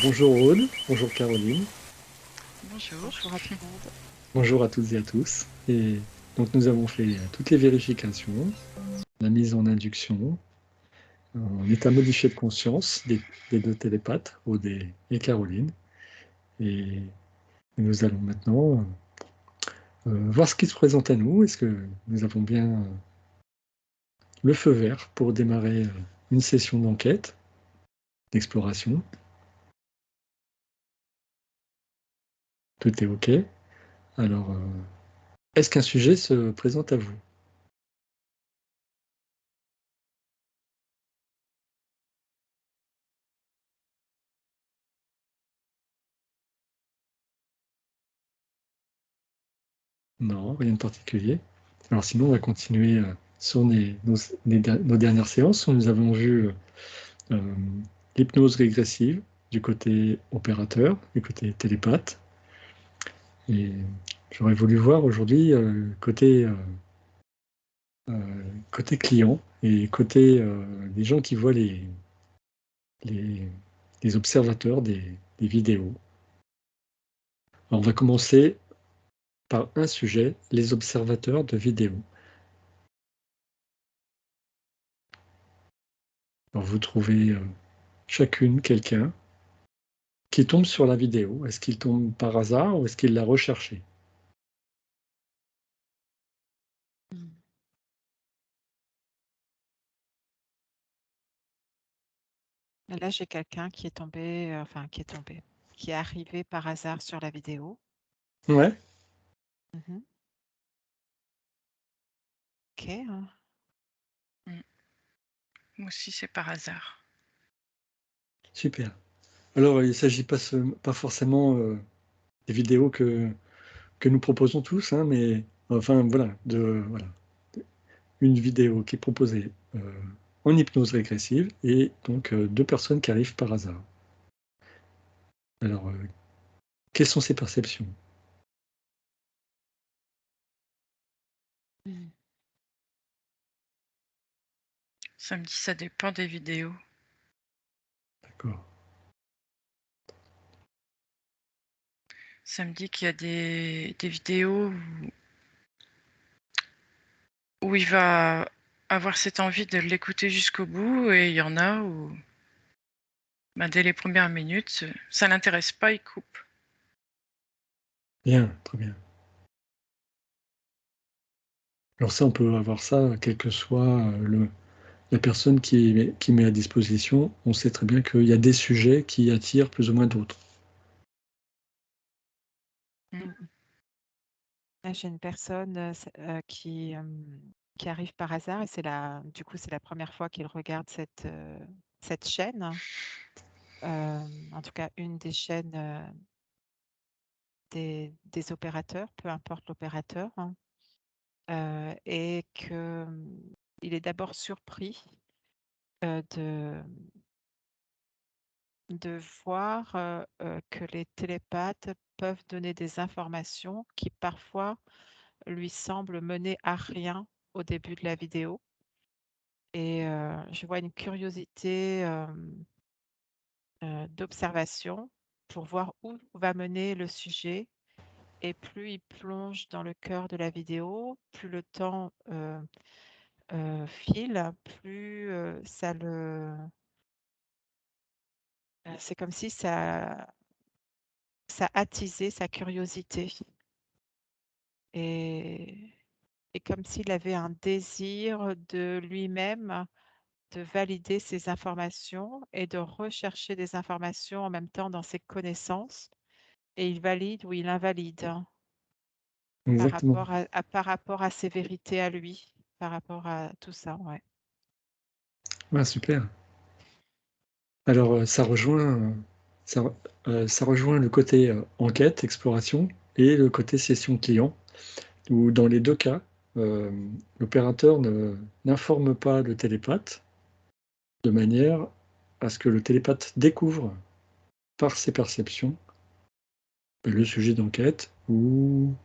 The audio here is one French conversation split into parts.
Bonjour Aude, bonjour Caroline, Bonjour. Bonjour à tout le monde. bonjour à toutes et à tous. Et donc nous avons fait toutes les vérifications, la mise en induction, en état modifié de conscience des deux télépathes, Aude et Caroline. Et nous allons maintenant voir ce qui se présente à nous. Est-ce que nous avons bien le feu vert pour démarrer une session d'enquête, d'exploration? Tout est OK. Alors, est-ce qu'un sujet se présente à vous? Non, rien de particulier. Alors sinon, on va continuer sur nos dernières séances où nous avons vu euh, l'hypnose régressive du côté opérateur, du côté télépathe. Et j'aurais voulu voir aujourd'hui côté client et côté des gens qui voient les, les observateurs des vidéos. Alors, on va commencer par un sujet, les observateurs de vidéos. Alors, vous trouvez chacune quelqu'un qui tombe sur la vidéo. Est-ce qu'il tombe par hasard ou est-ce qu'il l'a recherché? Et là, j'ai quelqu'un qui est tombé, qui est arrivé par hasard sur la vidéo. Ouais, Mhm. Ok. Moi aussi, c'est par hasard. super. Alors, il ne s'agit pas forcément des vidéos que nous proposons tous, hein, mais enfin, voilà, une vidéo qui est proposée en hypnose régressive et donc deux personnes qui arrivent par hasard. Alors, quelles sont ces perceptions? Ça me dit ça dépend des vidéos. D'accord. Ça me dit qu'il y a des vidéos où il va avoir cette envie de l'écouter jusqu'au bout et il y en a où, dès les premières minutes, ça l'intéresse pas, il coupe. Bien, très bien. Alors ça, on peut avoir ça, quel que soit la personne qui met à disposition. On sait très bien qu'il y a des sujets qui attirent plus ou moins d'autres. Là, j'ai une personne qui arrive par hasard et du coup, c'est la première fois qu'il regarde cette chaîne. En tout cas, une des chaînes des opérateurs, peu importe l'opérateur, hein. Et il est d'abord surpris de voir que les télépathes peuvent donner des informations qui parfois lui semblent mener à rien au début de la vidéo. Et je vois une curiosité d'observation pour voir où va mener le sujet. Et plus il plonge dans le cœur de la vidéo, plus le temps file, plus c'est comme si ça attisait sa curiosité. Et, et comme s'il avait un désir de lui-même de valider ses informations et de rechercher des informations en même temps dans ses connaissances. Et il valide ou il invalide Exactement. par rapport à ses vérités à lui, par rapport à tout ça. Ouais. Ah, super. Alors, ça, ça rejoint le côté enquête, exploration et le côté session client, où dans les deux cas, euh, l'opérateur n'informe pas le télépathe de manière à ce que le télépathe découvre par ses perceptions le sujet d'enquête ou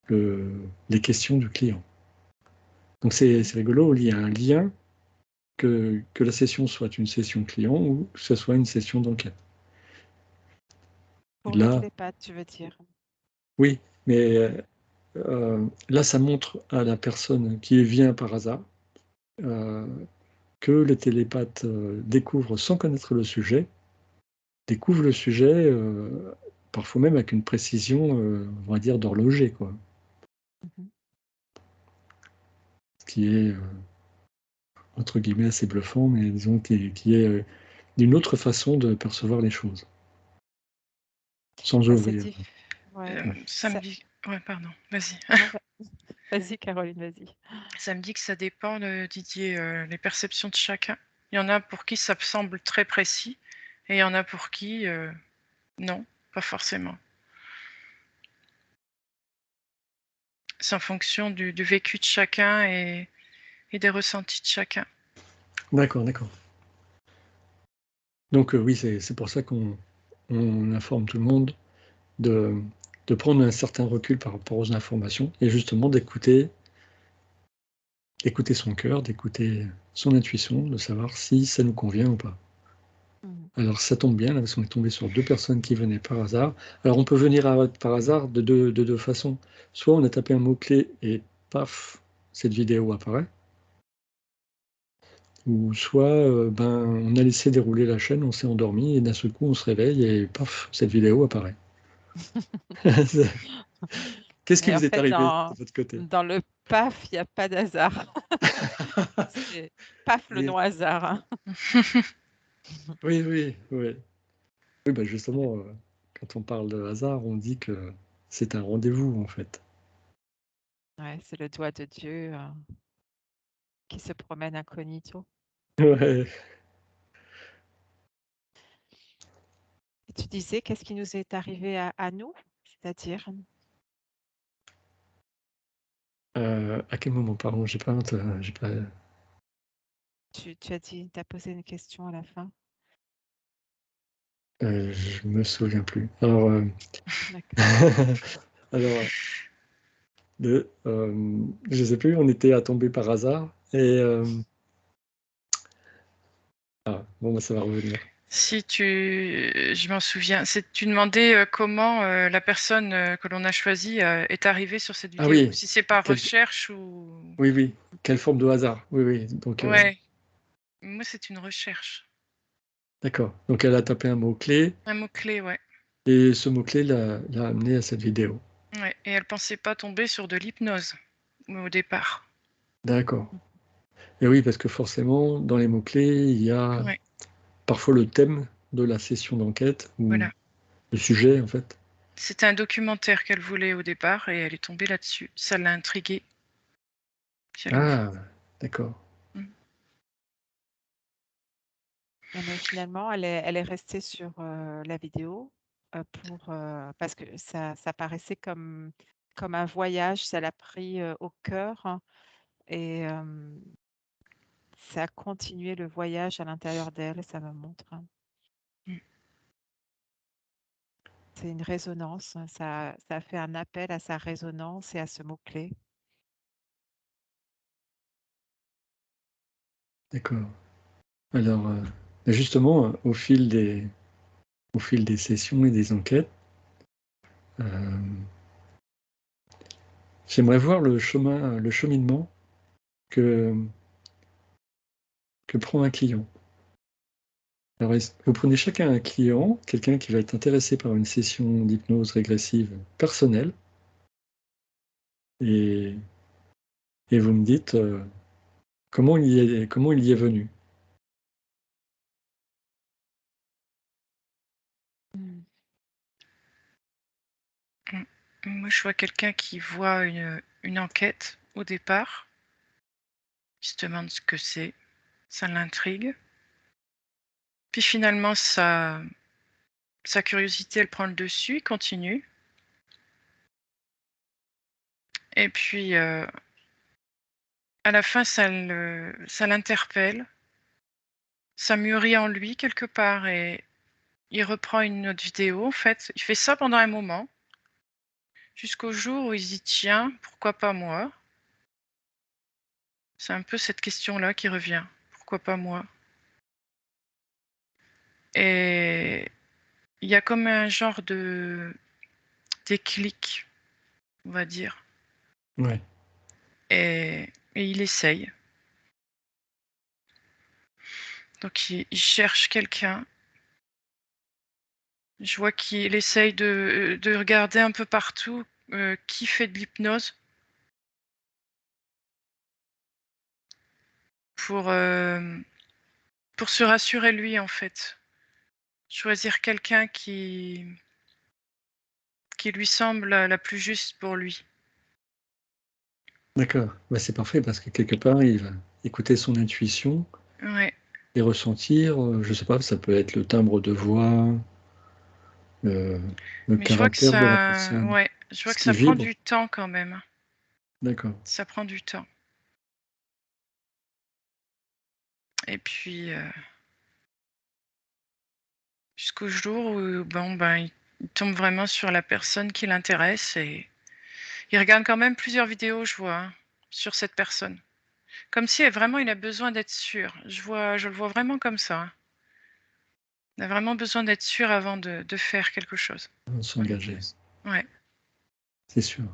les questions du client. Donc c'est rigolo, il y a un lien que la session soit une session client ou que ce soit une session d'enquête. Pour le Là, télépathe, tu veux dire. oui, mais là, ça montre à la personne qui vient par hasard que le télépathe découvre sans connaître le sujet, découvre le sujet parfois même avec une précision, on va dire, d'horloger, quoi. Mhm. Ce qui est, entre guillemets, assez bluffant, mais disons qui est d'une autre façon de percevoir les choses, sans Bah, c'est ouvrir. ouais. Ça me Ça- dit... Ouais, pardon, vas-y. non, vas-y, Caroline, vas-y. Ça me dit que ça dépend, Didier, les perceptions de chacun. Il y en a pour qui ça semble très précis, et il y en a pour qui, non, pas forcément. C'est en fonction du vécu de chacun et des ressentis de chacun. D'accord, d'accord. Donc oui, c'est pour ça qu'on informe tout le monde de, de prendre un certain recul par rapport aux informations et justement d'écouter son cœur, d'écouter son intuition, de savoir si ça nous convient ou pas. Mhm. Alors ça tombe bien, là, parce qu'on est tombé sur deux personnes qui venaient par hasard. Alors on peut venir par hasard de deux façons. Soit on a tapé un mot-clé et paf, cette vidéo apparaît. Ou soit on a laissé dérouler la chaîne, on s'est endormi et d'un seul coup on se réveille et paf, cette vidéo apparaît. Qu'est-ce qui Mais en vous est fait, arrivé de votre côté? dans le PAF, il n'y a pas d'hasard. C'est PAF le Oui, non-hasard. Hein. oui, oui, oui. Oui, bah justement, quand on parle de hasard, on dit que c'est un rendez-vous en fait. Ouais, c'est le doigt de Dieu qui se promène incognito. Ouais. Et tu disais, qu'est-ce qui nous est arrivé à nous? C'est-à-dire, À quel moment, pardon, j'ai pas. tu as dit, tu as posé une question à la fin. Je me souviens plus. Alors, D'accord. alors, je sais plus. On était à tomber par hasard et bon, bah, ça va revenir. Si je m'en souviens, tu demandais comment la personne que l'on a choisie est arrivée sur cette Ah vidéo. oui, Si c'est par quel- recherche ou... oui, oui. Quelle forme de hasard? Oui, oui. Donc, Ouais, moi c'est une recherche. d'accord. Donc, elle a tapé un mot-clé Un mot-clé, ouais. et ce mot-clé l'a amené à cette vidéo. Ouais. Et elle pensait pas tomber sur de l'hypnose au départ. D'accord. Et oui, parce que forcément, dans les mots-clés, il y a Ouais, parfois le thème de la session d'enquête ou voilà. le sujet, en fait. C'était un documentaire qu'elle voulait au départ et elle est tombée là-dessus. Ça l'a intriguée. Puis elle a ouvert. Ah, d'accord. Mm. Mais finalement, elle est restée sur la vidéo parce que ça paraissait comme un voyage, ça l'a pris au cœur hein, et ça a continué le voyage à l'intérieur d'elle, ça me montre. Hein. Mm. C'est une résonance, hein, ça a fait un appel à sa résonance et à ce mot-clé. D'accord. Alors, justement, au fil des sessions et des enquêtes, euh, j'aimerais voir le cheminement que, que prend un client. Alors, vous prenez chacun un client, quelqu'un qui va être intéressé par une session d'hypnose régressive personnelle, et, et vous me dites comment il y est venu. Mm. Mm. Moi, je vois quelqu'un qui voit une enquête au départ. Il se demande ce que c'est. Ça l'intrigue. Puis finalement, sa curiosité, elle prend le dessus, il continue. Et puis, à la fin, ça l'interpelle. Ça mûrit en lui quelque part et il reprend une autre vidéo. En fait, il fait ça pendant un moment, jusqu'au jour où il se dit tiens, pourquoi pas moi? C'est un peu cette question-là qui revient. Pourquoi pas moi? Et il y a comme un genre de déclic, on va dire. Ouais. Et il essaye. Donc il cherche quelqu'un. Je vois qu'il essaye de regarder un peu partout qui fait de l'hypnose pour se rassurer lui, en fait. Choisir quelqu'un qui lui semble la plus juste pour lui. D'accord. Bah, c'est parfait parce que quelque part, il va écouter son intuition Ouais. et ressentir, je sais pas, ça peut être le timbre de voix, le Mais je vois que caractère de la ça, personne, ouais, je vois ce que qui ça prend vibre. du temps quand même. D'accord. Ça prend du temps. Et puis jusqu'au jour où il tombe vraiment sur la personne qui l'intéresse et il regarde quand même plusieurs vidéos, je vois, hein, sur cette personne. Comme si vraiment il a besoin d'être sûr. Je le vois vraiment comme ça, hein. Il a vraiment besoin d'être sûr avant de faire quelque chose. S'engager, Ouais. c'est sûr.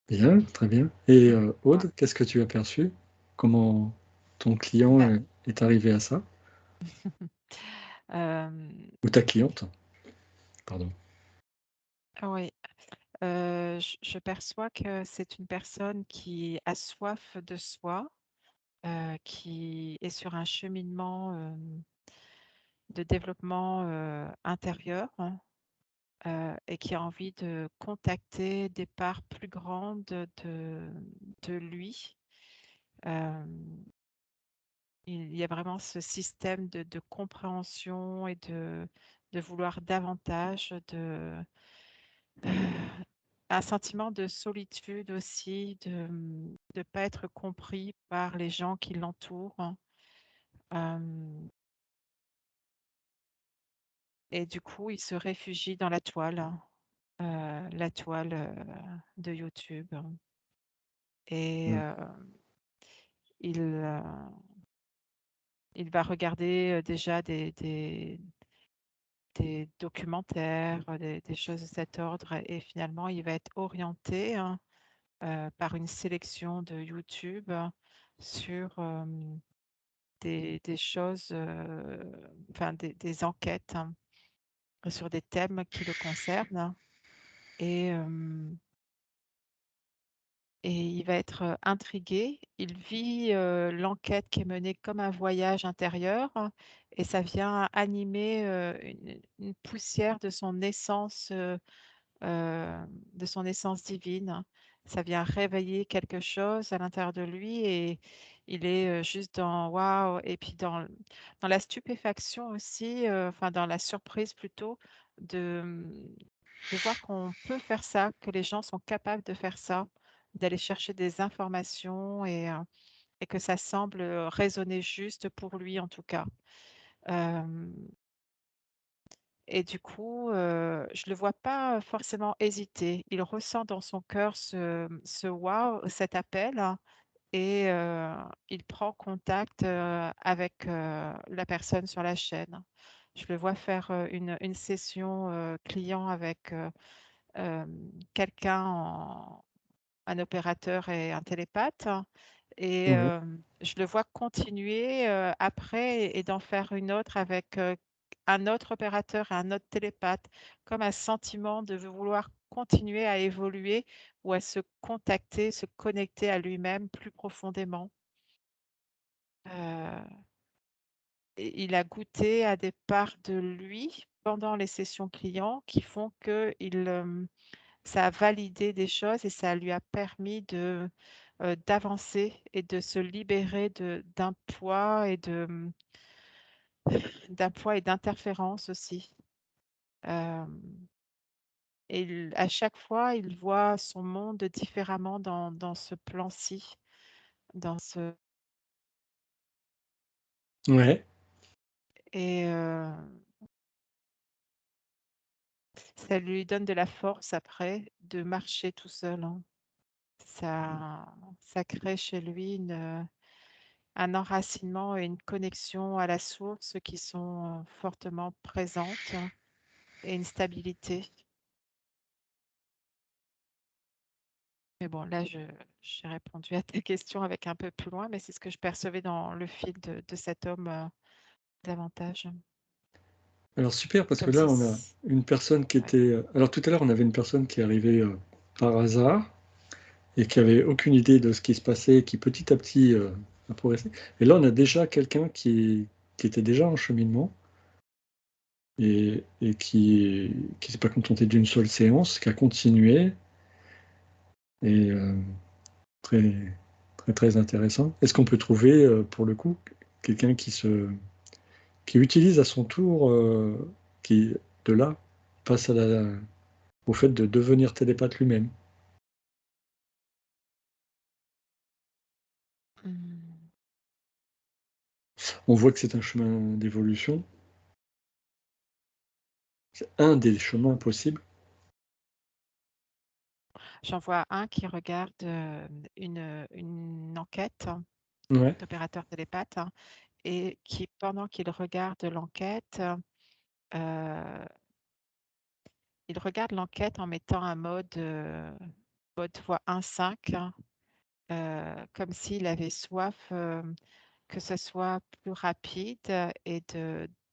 Bien, très bien. Et Mmh. Aude, qu'est-ce que tu as perçu? Comment ton client Bah, est arrivé à ça? hem, Ou ta cliente? Pardon. oui, je perçois que c'est une personne qui a soif de soi, qui est sur un cheminement, de développement, intérieur, hein, et qui a envie de contacter des parts plus grandes de lui. Hem, il y a vraiment ce système de compréhension et de vouloir davantage, un sentiment de solitude aussi, de pas être compris par les gens qui l'entourent. Hem Et du coup, il se réfugie dans la toile, de YouTube, et Mmh. il, il va regarder, déjà des documentaires, des choses de cet ordre, et finalement il va être orienté, hein, par une sélection de YouTube, sur, des choses, enfin des enquêtes, hein, sur des thèmes qui le concernent, et hem et il va être, intrigué. Il vit, l'enquête qui est menée comme un voyage intérieur, et ça vient animer, une poussière de son essence divine. Ça vient réveiller quelque chose à l'intérieur de lui, et il est, juste dans waouh, et puis dans la stupéfaction aussi, enfin dans la surprise plutôt, de, de voir qu'on peut faire ça, que les gens sont capables de faire ça, d'aller chercher des informations, et que ça semble, résonner juste pour lui en tout cas. Hem Et du coup, je le vois pas forcément hésiter. Il ressent dans son cœur ce «waouh», cet appel, hein, et il prend contact, avec, la personne sur la chaîne. Je le vois faire, une session, client avec, quelqu'un en un opérateur et un télépathe, et Mmh. je le vois continuer, après, et d'en faire une autre avec, un autre opérateur et un autre télépathe, comme un sentiment de vouloir continuer à évoluer ou à se contacter, se connecter à lui-même plus profondément. Heu et il a goûté à des parts de lui pendant les sessions clients qui font qu'il, ça a validé des choses, et ça lui a permis d'avancer et de se libérer d'un poids d'un poids et d'interférences aussi. Hem Et à chaque fois, il voit son monde différemment dans ce plan-ci, dans ce Ouais. et ça lui donne de la force après de marcher tout seul, hein. Ça crée chez lui un enracinement et une connexion à la source qui sont fortement présentes et une stabilité. Mais bon, là, j'ai répondu à ta question avec un peu plus loin, mais c'est ce que je percevais dans le fil de cet homme davantage. Alors super, parce que Comme là, si... on a une personne qui Ouais. était... Alors tout à l'heure, on avait une personne qui est arrivée par hasard et qui avait aucune idée de ce qui se passait, qui petit à petit a progressé. Et là, on a déjà quelqu'un qui était déjà en cheminement et qui s'est pas contenté d'une seule séance, qui a continué et très, très, très intéressant. Est-ce qu'on peut trouver, pour le coup, quelqu'un qui utilise à son tour, qui de là passe au fait de devenir télépathe lui-même? Hmm. On voit que c'est un chemin d'évolution. C'est un des chemins possibles. J'en vois un qui regarde une enquête Ouais, d'opérateur télépathe et qui, pendant qu'il regarde l'enquête, il regarde l'enquête en mettant un mode voix 1.5, comme s'il avait soif que ce soit plus rapide et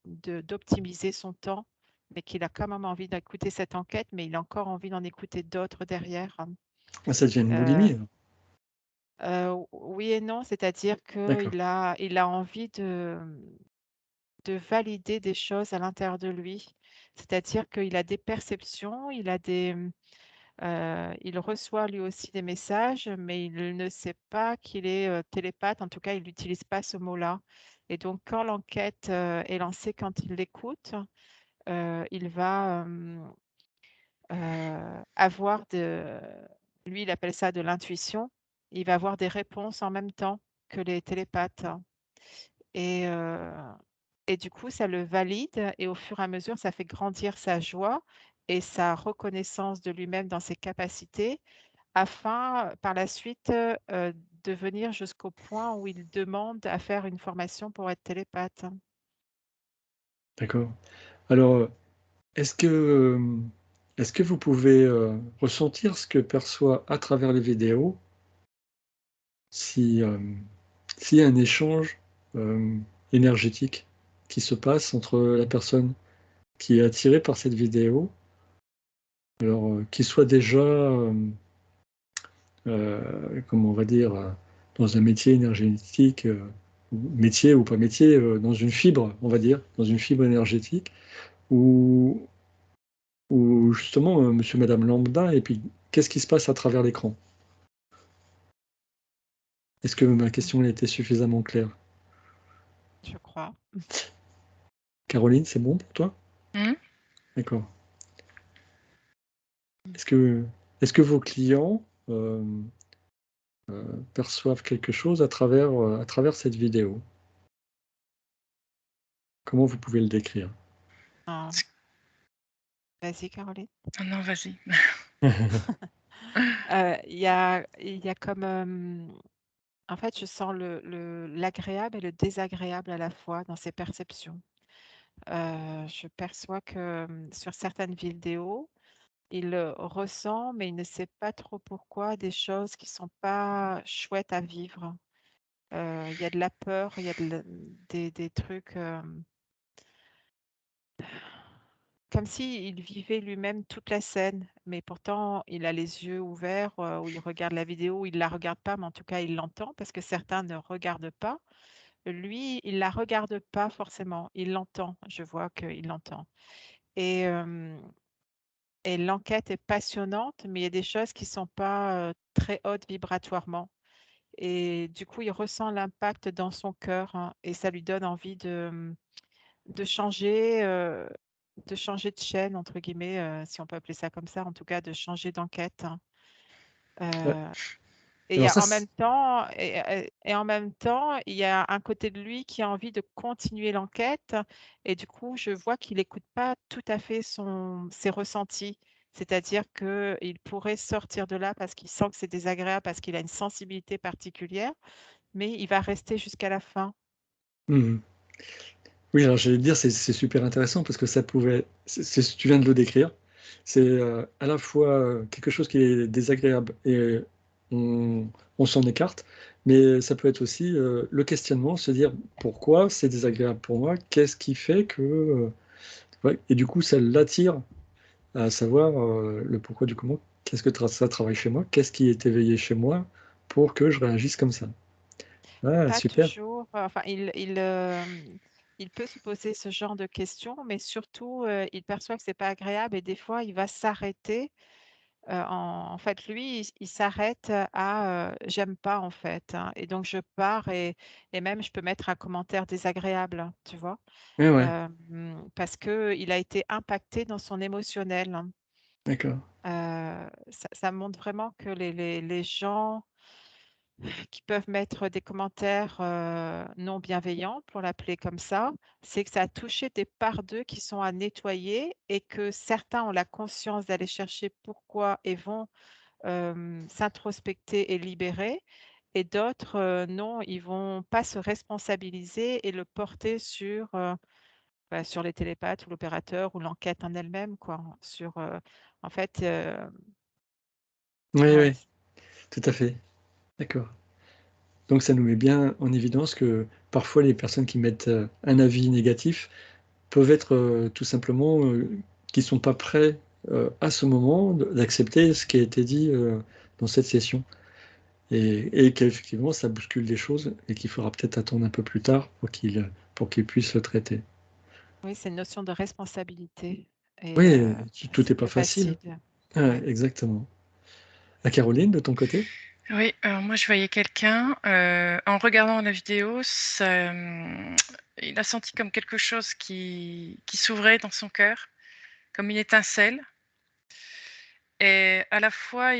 d'optimiser son temps, mais qu'il a quand même envie d'écouter cette enquête, mais il a encore envie d'en écouter d'autres derrière. ah, ça devient une Euh, boulimie, alors. oui et non, c'est-à-dire D'accord. il a envie de valider des choses à l'intérieur de lui. C'est-à-dire qu'il a des perceptions, il reçoit lui aussi des messages, mais il ne sait pas qu'il est télépathe. En tout cas, il n'utilise pas ce mot-là. Et donc, quand l'enquête est lancée, quand il l'écoute, il va avoir lui, il appelle ça de l'intuition. Il va avoir des réponses en même temps que les télépathes. Et, euh, et du coup, ça le valide et au fur et à mesure, ça fait grandir sa joie et sa reconnaissance de lui-même dans ses capacités afin, par la suite, de venir jusqu'au point où il demande à faire une formation pour être télépathe. D'accord. Alors, est-ce que vous pouvez ressentir ce que perçoit à travers les vidéos si, s'il y a un échange euh, énergétique qui se passe entre la personne qui est attirée par cette vidéo, alors qu'il soit déjà, comment on va dire, dans un métier énergétique, métier ou pas métier, dans une fibre, on va dire, dans une fibre énergétique, ou justement monsieur, madame lambda, et puis qu'est-ce qui se passe à travers l'écran? Est-ce que ma question a été suffisamment claire? Je crois. Caroline, c'est bon pour toi? Hmm. D'accord. Est-ce que, est-ce que vos clients perçoivent quelque chose à travers cette vidéo? Comment vous pouvez le décrire? Ah, vas-y, Caroline. Ah non, vas-y. Il y a comme... en fait, je sens l'agréable et le désagréable à la fois dans ses perceptions. Je perçois que sur certaines vidéos, il ressent, mais il ne sait pas trop pourquoi, des choses qui sont pas chouettes à vivre. Il y a de la peur, il y a des trucs comme s'il vivait lui-même toute la scène, mais pourtant il a les yeux ouverts, où il regarde la vidéo, il la regarde pas, mais en tout cas il l'entend parce que certains ne regardent pas. Lui, il la regarde pas forcément, il l'entend. Je vois qu'il l'entend. Et, et l'enquête est passionnante, mais il y a des choses qui sont pas très hautes vibratoirement. Et du coup, il ressent l'impact dans son cœur, hein, et ça lui donne envie de changer, de changer de chaîne, entre guillemets, si on peut appeler ça comme ça, en tout cas de changer d'enquête, hein. Ouais. Euh, et il y Alors a ça, en même temps, et en même temps, il y a un côté de lui qui a envie de continuer l'enquête. Et du coup, je vois qu'il n'écoute pas tout à fait ses ressentis. C'est-à-dire qu'il pourrait sortir de là parce qu'il sent que c'est désagréable, parce qu'il a une sensibilité particulière. mais il va rester jusqu'à la fin. Mhm. Oui, alors j'allais te dire, c'est super intéressant parce que ça pouvait, tu viens de le décrire, c'est à la fois quelque chose qui est désagréable et on, on s'en écarte, mais ça peut être aussi le questionnement, se dire pourquoi c'est désagréable pour moi, qu'est-ce qui fait que... ouais, et du coup, ça l'attire à savoir le pourquoi du comment, qu'est-ce que ça travaille chez moi, qu'est-ce qui est éveillé chez moi pour que je réagisse comme ça. Ah, Pas super. toujours, enfin, il peut se poser ce genre de questions, mais surtout, il perçoit que c'est pas agréable et des fois, il va s'arrêter. En fait, lui, il s'arrête à j'aime pas en fait, hein, et donc je pars et même je peux mettre un commentaire désagréable, tu vois, Ouais, ouais, parce que il a été impacté dans son émotionnel, hein. d'accord. Ça montre vraiment que les gens qui peuvent mettre des commentaires non bienveillants, pour l'appeler comme ça, c'est que ça a touché des parts d'eux qui sont à nettoyer et que certains ont la conscience d'aller chercher pourquoi et vont s'introspecter et libérer, et d'autres, non, ils vont pas se responsabiliser et le porter sur les télépathes ou l'opérateur ou l'enquête en elle-même, quoi. En fait, Oui, ouais, oui, tout à fait. D'accord. Donc ça nous met bien en évidence que parfois les personnes qui mettent un avis négatif peuvent être tout simplement qui ne sont pas prêts à ce moment d'accepter ce qui a été dit dans cette session. Et qu'effectivement ça bouscule des choses et qu'il faudra peut-être attendre un peu plus tard pour qu'ils puissent le traiter. oui, c'est une notion de responsabilité et Oui, tout c'est n'est pas plus facile. facile. Ouais, Ouais. exactement. À Caroline, de ton côté? Oui, alors moi je voyais quelqu'un, en regardant la vidéo, il a senti comme quelque chose qui s'ouvrait dans son cœur, comme une étincelle. Et à la fois,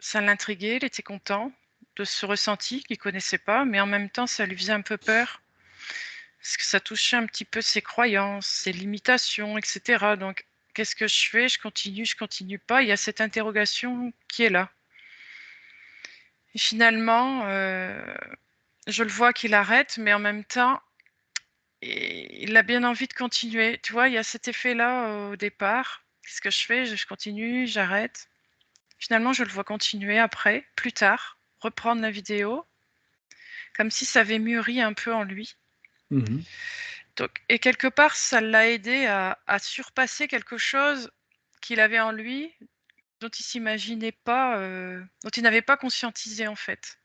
ça l'intriguait, il était content de ce ressenti qu'il connaissait pas, mais en même temps, ça lui faisait un peu peur, parce que ça touchait un petit peu ses croyances, ses limitations, etc. Donc, qu'est-ce que je fais? Je continue pas. Il y a cette interrogation qui est là. Et finalement, je le vois qu'il arrête, mais en même temps, il a bien envie de continuer. Tu vois, il y a cet effet-là au départ. Qu'est-ce que je fais? Je continue, j'arrête. Finalement, je le vois continuer après, plus tard, reprendre la vidéo, comme si ça avait mûri un peu en lui. Mhm. Donc, et quelque part, ça l'a aidé à surpasser quelque chose qu'il avait en lui, dont il s'imaginait pas, dont il n'avait pas conscientisé en fait.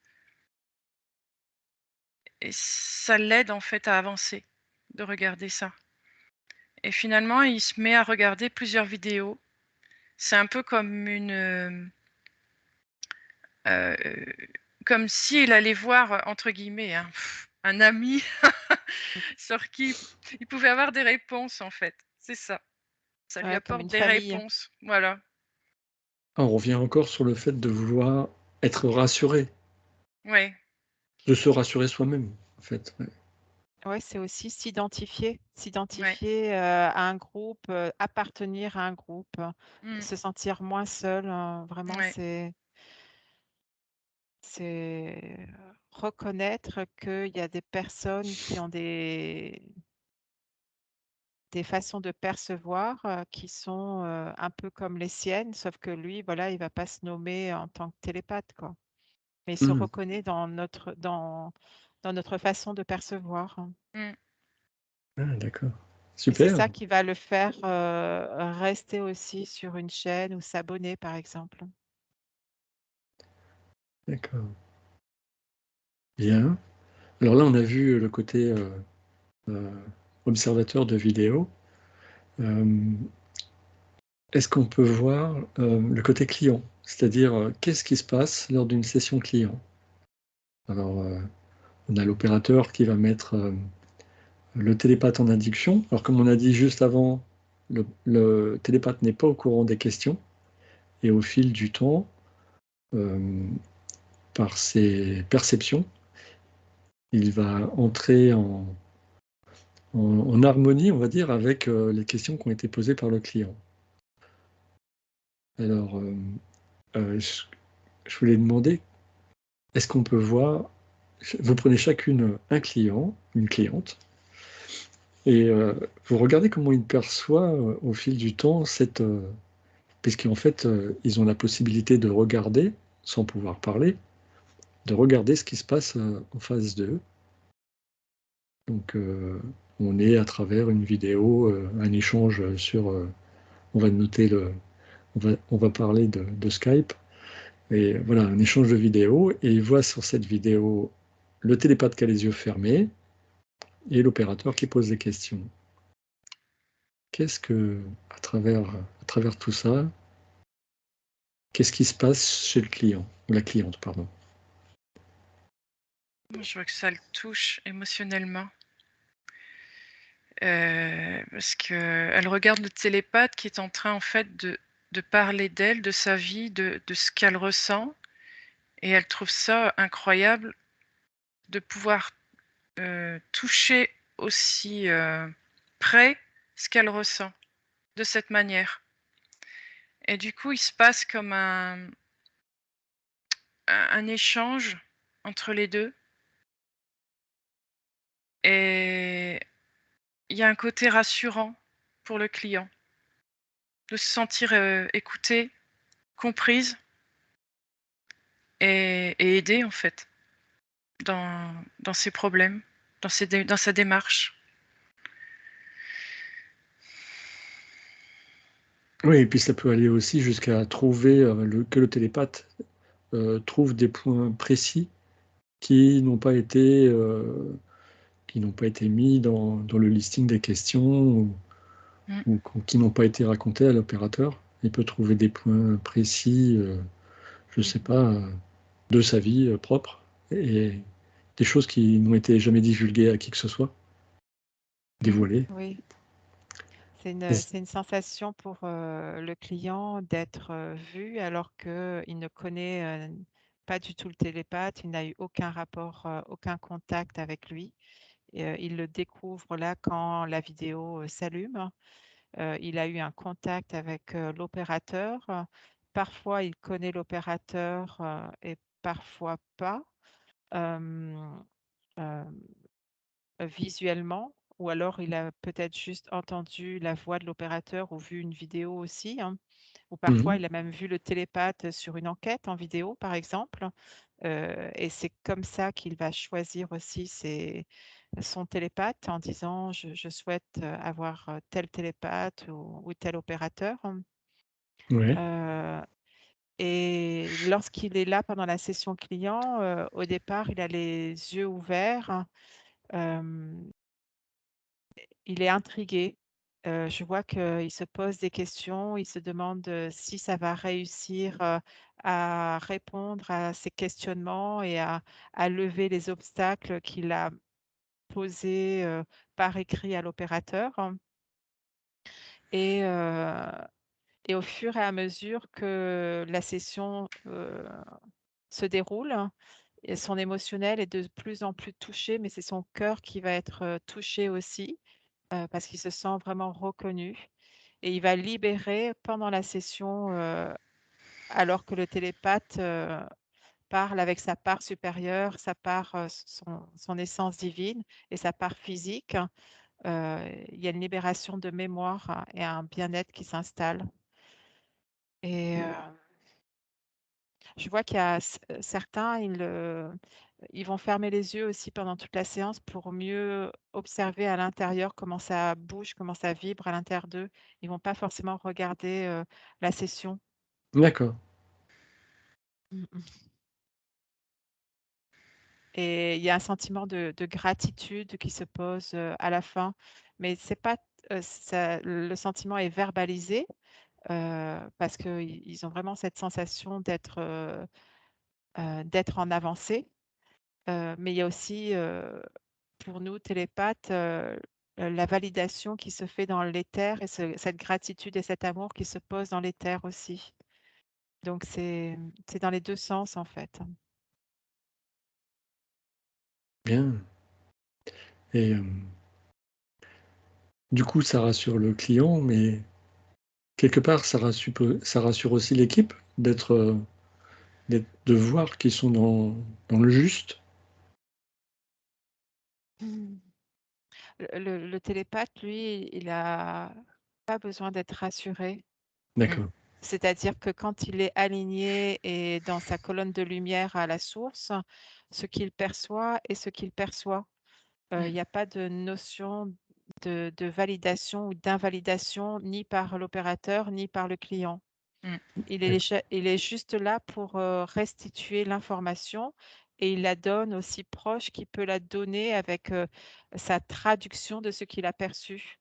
Et ça l'aide en fait à avancer, de regarder ça. Et finalement, il se met à regarder plusieurs vidéos. C'est un peu comme euh, comme s'il allait voir, entre guillemets, hein, un ami sur qui il pouvait avoir des réponses, en fait. C'est ça. Ça lui Ouais, comme apporte une des famille. réponses. Voilà. On revient encore sur le fait de vouloir être rassuré, Ouais, de se rassurer soi-même, en fait. Ouais. Ouais, c'est aussi ouais. s'identifier à un groupe, appartenir à un groupe, Mm, se sentir moins seul, vraiment, ouais. c'est reconnaître qu'il y a des personnes qui ont des façons de percevoir qui sont un peu comme les siennes, sauf que lui, voilà, il va pas se nommer en tant que télépathe, quoi. Mais il se Mhm. reconnaît dans notre façon de percevoir. Mm. Ah, d'accord. Et c'est Super. ça qui va le faire rester aussi sur une chaîne ou s'abonner, par exemple. D'accord. Bien. Alors là, on a vu le côté euh, observateur de vidéo. Euh, Est-ce qu'on peut voir le côté client? C'est-à-dire, qu'est-ce qui se passe lors d'une session client? Alors, on a l'opérateur qui va mettre le télépathe en induction. Alors, comme on a dit juste avant, le télépathe n'est pas au courant des questions. Et au fil du temps, euh, par ses perceptions, il va entrer en harmonie, on va dire, avec les questions qui ont été posées par le client. Alors, euh, je voulais demander, est-ce qu'on peut voir vous prenez chacune un client, une cliente, et vous regardez comment ils perçoivent au fil du temps puisqu'en fait, ils ont la possibilité de regarder, sans pouvoir parler, de regarder ce qui se passe en face d'eux. Donc, on est à travers une vidéo, un échange sur... on va noter on va parler de Skype. Et voilà, un échange de vidéos. Et ils voient sur cette vidéo le télépathe qui a les yeux fermés et l'opérateur qui pose des questions. Qu'est-ce que, à travers tout ça, qu'est-ce qui se passe chez le client, ou la cliente, pardon? Moi, je vois que ça le touche émotionnellement. Parce qu'elle regarde le télépathe qui est en train, en fait, de parler d'elle, de sa vie, de ce qu'elle ressent. Et elle trouve ça incroyable de pouvoir toucher aussi près ce qu'elle ressent de cette manière. Et du coup, il se passe comme un échange entre les deux. Et il y a un côté rassurant pour le client, de se sentir écoutée, comprise et aidée, en fait, dans ses problèmes, dans sa démarche. Oui, et puis ça peut aller aussi jusqu'à trouver que le télépathe trouve des points précis qui n'ont pas été mis dans le listing des questions Mm. ou qui n'ont pas été racontés à l'opérateur. Il peut trouver des points précis, je ne sais pas, de sa vie propre et des choses qui n'ont été jamais divulguées à qui que ce soit, dévoilées. Oui, c'est Et- une sensation pour le client d'être vu alors qu'il ne connaît pas du tout le télépathe, il n'a eu aucun rapport, aucun contact avec lui. Et, il le découvre là quand la vidéo s'allume. Il a eu un contact avec l'opérateur. Parfois, il connaît l'opérateur et parfois pas. Euh, euh, Visuellement, ou alors il a peut-être juste entendu la voix de l'opérateur ou vu une vidéo aussi, hein. Ou parfois Mhm. il a même vu le télépathe sur une enquête en vidéo, par exemple. Et c'est comme ça qu'il va choisir aussi son télépathe en disant je souhaite avoir tel télépathe ou tel opérateur. Ouais. Euh, et lorsqu'il est là pendant la session client, au départ, il a les yeux ouverts. Euh, il est intrigué. Je vois qu'il se pose des questions, il se demande si ça va réussir à répondre à ses questionnements et à lever les obstacles qu'il a posés par écrit à l'opérateur. Et, euh, et au fur et à mesure que la session se déroule, et son émotionnel est de plus en plus touché, mais c'est son cœur qui va être touché aussi parce qu'il se sent vraiment reconnu. Et il va libérer pendant la session, alors que le télépathe parle avec sa part supérieure, sa part, son essence divine et sa part physique. Il y a une libération de mémoire et un bien-être qui s'installe. Et je vois qu'il y a certains, ils vont fermer les yeux aussi pendant toute la séance pour mieux observer à l'intérieur comment ça bouge, comment ça vibre à l'intérieur d'eux. Ils vont pas forcément regarder la session. D'accord. Mm, mm. Et il y a un sentiment de gratitude qui se pose à la fin, mais c'est pas le sentiment est verbalisé parce qu'ils ont vraiment cette sensation d'être en avancée. Mais il y a aussi pour nous télépathes la validation qui se fait dans l'éther et cette gratitude et cet amour qui se pose dans l'éther aussi. Donc c'est dans les deux sens en fait. Bien. Et du coup, ça rassure le client, mais quelque part, ça rassure aussi l'équipe de voir qu'ils sont dans le juste. Le télépathe, lui, il a pas besoin d'être rassuré. D'accord. C'est-à-dire que quand il est aligné et dans sa colonne de lumière à la source, ce qu'il perçoit est ce qu'il perçoit. Il n'y a pas de notion de validation ou d'invalidation ni par l'opérateur ni par le client. Il est juste là pour restituer l'information et il la donne aussi proche qu'il peut la donner avec sa traduction de ce qu'il a perçu.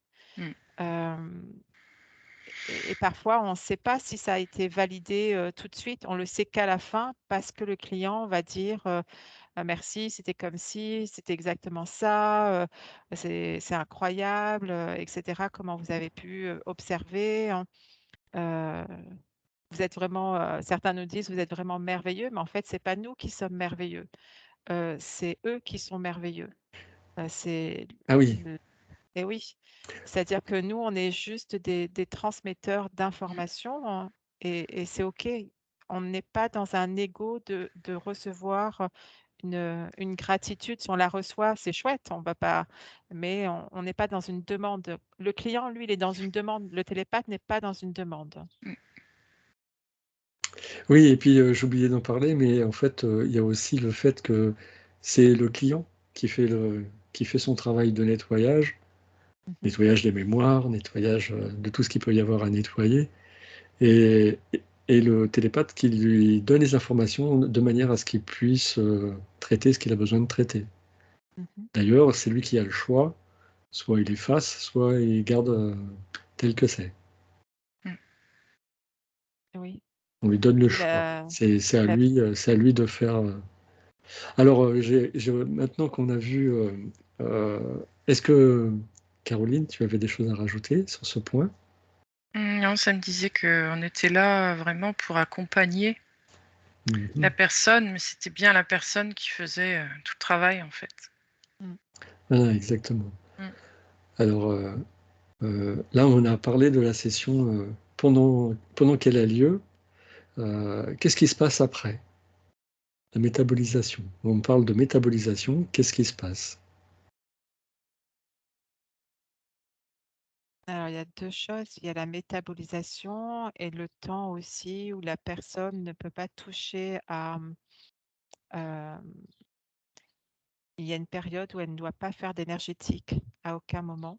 Et parfois, on ne sait pas si ça a été validé tout de suite. On le sait qu'à la fin parce que le client va dire ah, merci, c'était comme si, c'était exactement ça, c'est incroyable, etc. Comment vous avez pu observer, hein. Vous êtes vraiment, certains nous disent, vous êtes vraiment merveilleux, mais en fait, c'est pas nous qui sommes merveilleux, c'est eux qui sont merveilleux. C'est Ah oui, et oui, c'est-à-dire que nous, on est juste des transmetteurs d'informations, hein, et c'est OK. On n'est pas dans un ego de recevoir une gratitude. Si on la reçoit, c'est chouette, on va pas, mais on n'est pas dans une demande. Le client, lui, il est dans une demande. Le télépathe n'est pas dans une demande. oui, et puis j'oubliais d'en parler, mais en fait, il y a aussi le fait que c'est le client qui fait son travail de nettoyage, nettoyage des mémoires, nettoyage de tout ce qu'il peut y avoir à nettoyer, et, et le télépathe qui lui donne les informations de manière à ce qu'il puisse traiter ce qu'il a besoin de traiter. D'ailleurs, c'est lui qui a le choix, soit il efface, soit il garde tel que c'est. Oui. On lui donne le Il choix. a, C'est à il a- lui, c'est à lui de faire. Alors, maintenant qu'on a vu, est-ce que Caroline, tu avais des choses à rajouter sur ce point? Non, ça me disait qu'on était là vraiment pour accompagner Mhm. la personne, mais c'était bien la personne qui faisait tout le travail en fait. Ah, exactement. Mm. Alors, là, on a parlé de la session pendant qu'elle a lieu. Qu'est-ce qui se passe après? La métabolisation. On parle de métabolisation. Qu'est-ce qui se passe? Alors, il y a deux choses. Il y a la métabolisation et le temps aussi où la personne ne peut pas toucher à... il y a une période où elle ne doit pas faire d'énergétique à aucun moment.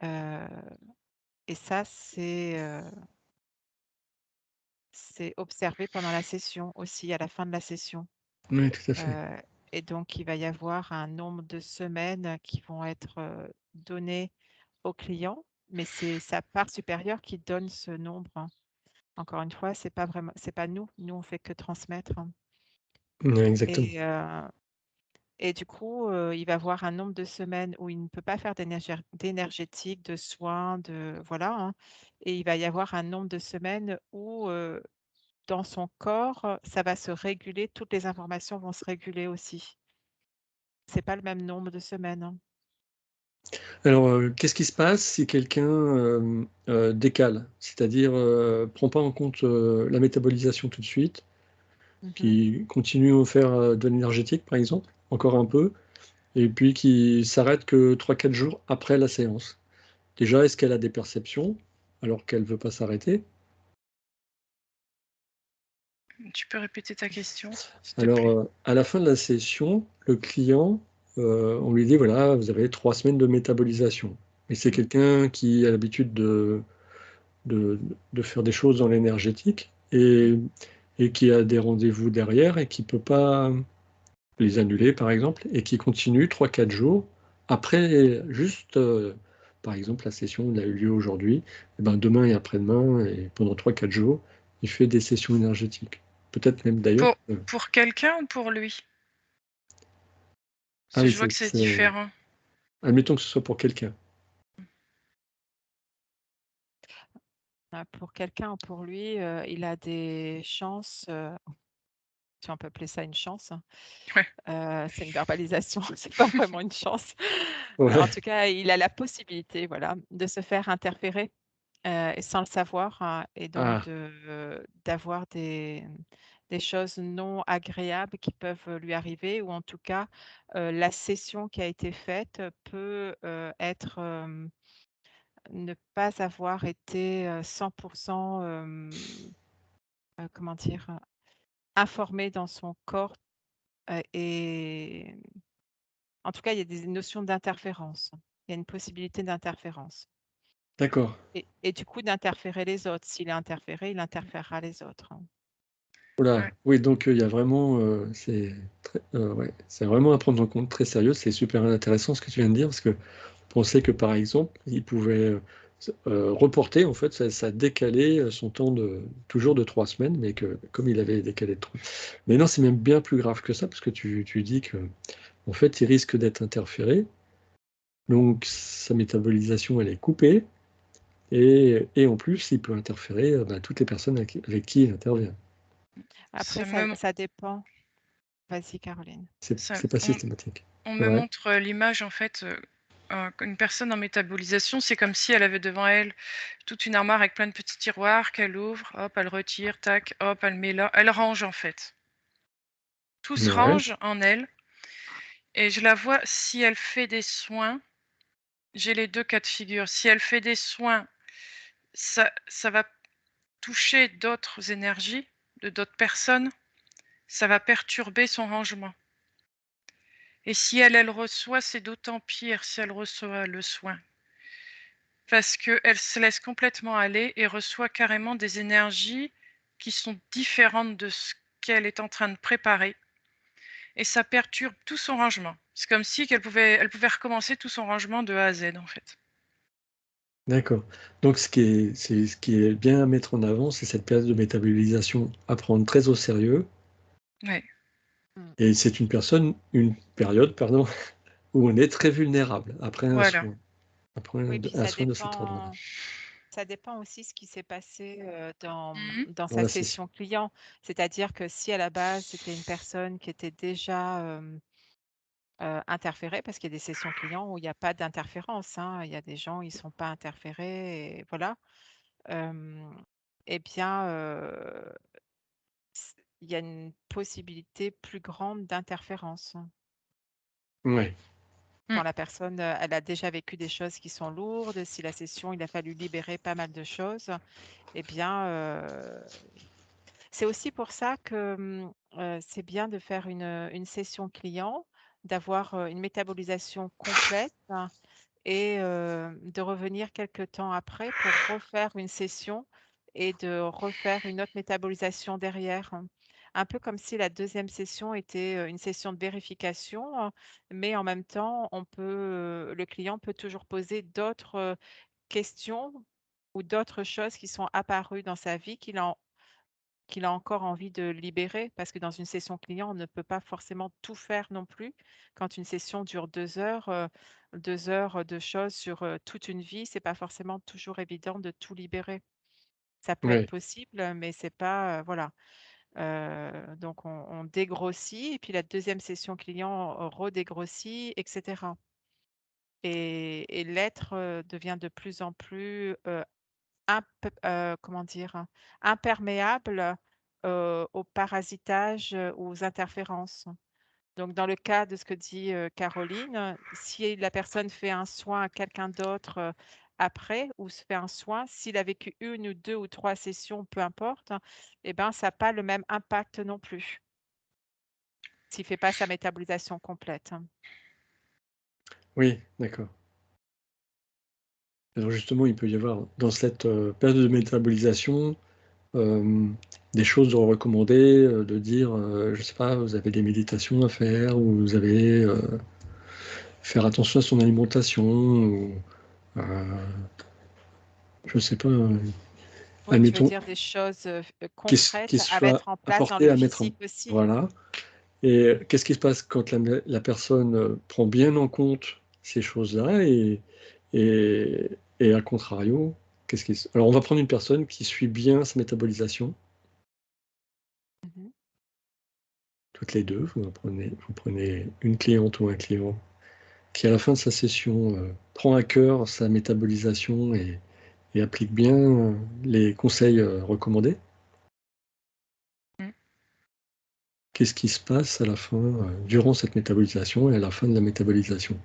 Et ça, c'est observé pendant la session aussi, à la fin de la session. Oui, tout à fait. Et donc, il va y avoir un nombre de semaines qui vont être données au client, mais c'est sa part supérieure qui donne ce nombre, hein. Encore une fois, c'est pas vraiment, c'est pas nous. Nous, on fait que transmettre, hein. Oui, exactement. Et du coup, il va avoir un nombre de semaines où il ne peut pas faire d'énergétique, de soins, voilà, hein. Et il va y avoir un nombre de semaines où dans son corps, ça va se réguler, toutes les informations vont se réguler aussi. C'est pas le même nombre de semaines, hein. Alors, qu'est-ce qui se passe si quelqu'un décale, c'est-à-dire prend pas en compte la métabolisation tout de suite, qui continue à faire de l'énergétique, par exemple, encore un peu, et puis qui s'arrête que 3-4 jours après la séance? Déjà, est-ce qu'elle a des perceptions alors qu'elle veut pas s'arrêter? Tu peux répéter ta question, s'il te Alors, plaît? à la fin de la session, le client, on lui dit, voilà, vous avez 3 semaines de métabolisation. Et c'est quelqu'un qui a l'habitude de, de faire des choses dans l'énergétique et qui a des rendez-vous derrière et qui ne peut pas les annuler, par exemple, et qui continue 3-4 jours après, juste, par exemple, la session elle a eu lieu aujourd'hui, et ben demain et après-demain, et pendant 3-4 jours, il fait des sessions énergétiques. Peut-être même d'ailleurs. Pour quelqu'un ou pour lui? Ah Parce que oui, je vois que c'est différent. admettons que ce soit pour quelqu'un. Pour quelqu'un ou pour lui, il a des chances, si on peut appeler ça une chance, hein. Ouais. C'est une verbalisation, c'est pas vraiment une chance. Ouais. En tout cas, il a la possibilité, voilà, de se faire interférer, et sans le savoir, hein, et donc Ah, d'avoir des choses non agréables qui peuvent lui arriver, ou en tout cas, la session qui a été faite peut être ne pas avoir été 100% comment dire, informée dans son corps. Et en tout cas, il y a des notions d'interférence. Il y a une possibilité d'interférence. D'accord. Et du coup, d'interférer les autres. S'il est interféré, il interférera les autres. Voilà. Ouais. Oui, donc il y a vraiment, ouais, c'est vraiment à prendre en compte, très sérieux. C'est super intéressant ce que tu viens de dire, parce que je pensais que par exemple, il pouvait reporter, en fait, ça décalait son temps toujours de 3 semaines, mais que comme il avait décalé de 3. Mais non, c'est même bien plus grave que ça, parce que tu dis que, en fait, il risque d'être interféré, donc sa métabolisation, elle est coupée, et en plus, il peut interférer toutes les personnes avec qui il intervient. Après, ça dépend. Vas-y, Caroline. C'est pas systématique. On me Ouais. montre l'image, en fait, une personne en métabolisation, c'est comme si elle avait devant elle toute une armoire avec plein de petits tiroirs qu'elle ouvre, hop, elle retire, tac, hop, elle met là, elle range en fait. Tout se Ouais. range en elle. Et je la vois, si elle fait des soins, j'ai les deux cas de figure. Si elle fait des soins, ça va toucher d'autres énergies de d'autres personnes, ça va perturber son rangement. Et si elle reçoit, c'est d'autant pire si elle reçoit le soin. Parce qu'elle se laisse complètement aller et reçoit carrément des énergies qui sont différentes de ce qu'elle est en train de préparer. Et ça perturbe tout son rangement. C'est comme si elle pouvait recommencer tout son rangement de A à Z, en fait. D'accord. Donc, ce qui est bien à mettre en avant, c'est cette période de métabolisation à prendre très au sérieux. Ouais. Et c'est une période, pardon, où on est très vulnérable après un Voilà. soin. Oui, puis Un soin de cet ordre-là. ça dépend aussi ce qui s'est passé dans Dans sa la session. session client. C'est-à-dire que si à la base, c'était une personne qui était déjà interférée, parce qu'il y a des sessions clients où il n'y a pas d'interférence, hein. Il y a des gens, ils ne sont pas interférés, et voilà. Eh bien, il y a une possibilité plus grande d'interférence. Ouais. Quand la personne, elle a déjà vécu des choses qui sont lourdes, si la session, il a fallu libérer pas mal de choses, eh bien, c'est aussi pour ça que c'est bien de faire une session client, d'avoir une métabolisation complète, hein, et de revenir quelque temps après pour refaire une session et de refaire une autre métabolisation derrière, hein. Un peu comme si la deuxième session était une session de vérification, hein, mais en même temps, le client peut toujours poser d'autres questions ou d'autres choses qui sont apparues dans sa vie qu'il a encore envie de libérer, parce que dans une session client, on ne peut pas forcément tout faire non plus. Quand une session dure 2 heures de choses sur toute une vie, c'est pas forcément toujours évident de tout libérer. Ça peut être Ouais. possible, mais c'est pas, voilà. Donc on dégrossit, et puis la deuxième session client redégrossit, etc. Et l'être devient de plus en plus comment dire? Imperméable, au parasitage, aux interférences. Donc dans le cas de ce que dit, Caroline, si la personne fait un soin à quelqu'un d'autre, après, ou se fait un soin, s'il a vécu 1 ou 2 ou 3 sessions, peu importe, et ben, ça a pas le même impact non plus, s'il fait pas sa métabolisation complète. Oui, d'accord. Alors justement, il peut y avoir, dans cette période de métabolisation, des choses recommandées, de dire, je sais pas, vous avez des méditations à faire, ou vous avez faire attention à son alimentation, ou je sais pas, Oui, tu veux admettons, dire des choses, qui concrètes à soit mettre en place dans le apporté à mettre en... physique aussi? Voilà. Et qu'est-ce qui se passe quand la personne prend bien en compte ces choses-là, et, et à contrario, alors on va prendre une personne qui suit bien sa métabolisation, Mmh. toutes les deux, vous prenez une cliente ou un client qui à la fin de sa session prend à cœur sa métabolisation, et applique bien les conseils recommandés. Mmh. qu'est-ce qui se passe à la fin, durant cette métabolisation et à la fin de la métabolisation?